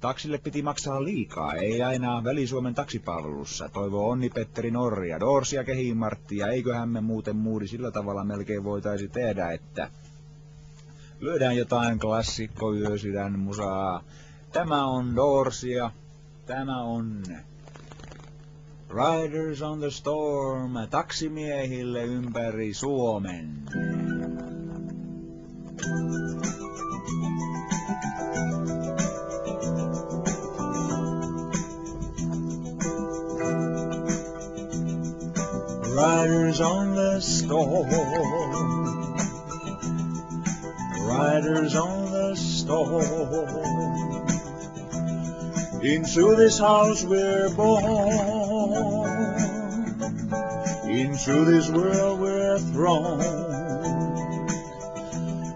Taksille piti maksaa liikaa, ei aina Väli-Suomen taksipalvelussa. Toivoo Onni-Petteri Norja, Doorsia Kehimarttia, eiköhän me muuten muudi sillä tavalla melkein voitaisi tehdä, että lyödään jotain klassikko-yösydän musaa. Tämä on Doorsia, tämä on Riders on the Storm, taksimiehille ympäri Suomen. Riders on the storm, riders on the storm. Into this house we're born, into this world we're thrown.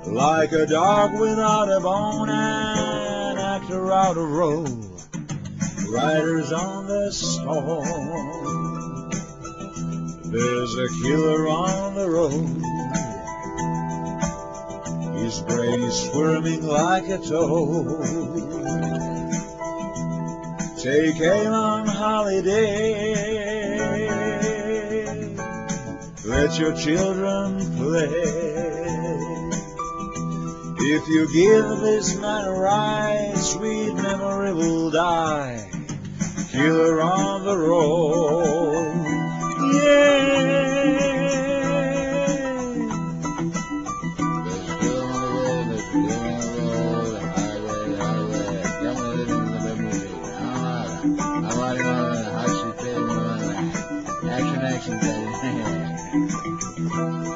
Like a dog without a bone, an actor out of role. Riders on the storm. There's a killer on the road. His brain is squirming like a toad. Take him on holiday. Let your children play. If you give this man a ride, sweet memory will die. Killer on the road.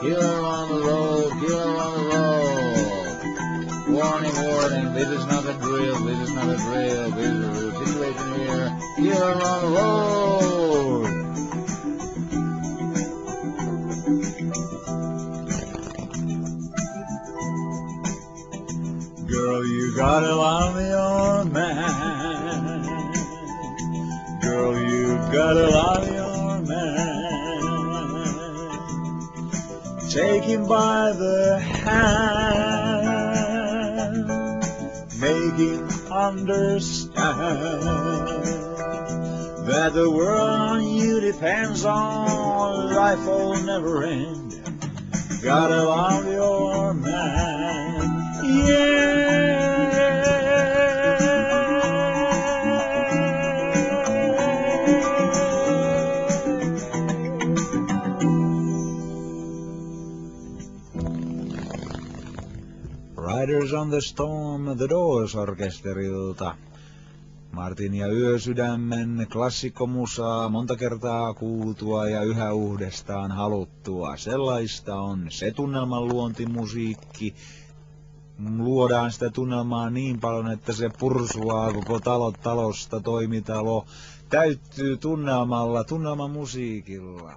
Killer on the road, killer on the road. Warning, warning, this is not a drill, this is not a drill, this is a real situation here. Killer on the road. Girl, you gotta love your man. Girl, you gotta love your man. Take him by the hand, make him understand that the world on you depends on, life will never end. Gotta love your man, yeah. Riders on the Storm, The Doors-orkesterilta. Martin ja Yösydämen klassikkomusaa, monta kertaa kuultua ja yhä uudestaan haluttua. Sellaista on se tunnelman luontimusiikki. Luodaan sitä tunnelmaa niin paljon, että se pursuaa koko talosta toimitalo. Täyttyy tunnelmalla, tunnelmamusiikilla.